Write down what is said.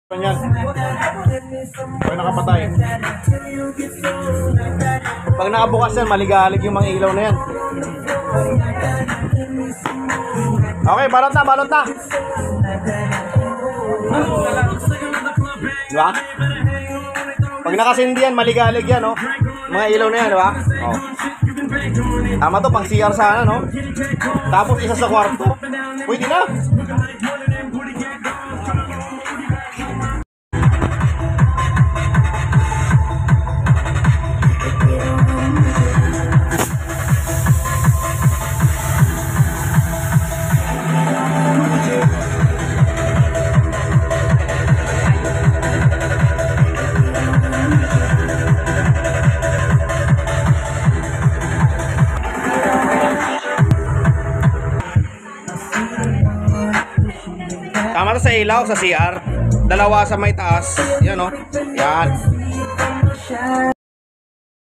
Yan. Pag nakapatay. Pag nakabukas yan, maligalig yung mga ilaw na yan. Okay, balot na, balot na. Diba? Pag nakasindi yan, maligalig yan, no? Mga ilaw na yan, diba? Oh. Tama to, pang CR sana, no? Tapos isa sa kwarto. Pwede na. Tama to sa ilaw, sa CR. Dalawa sa may taas. Yan, oh. Yan.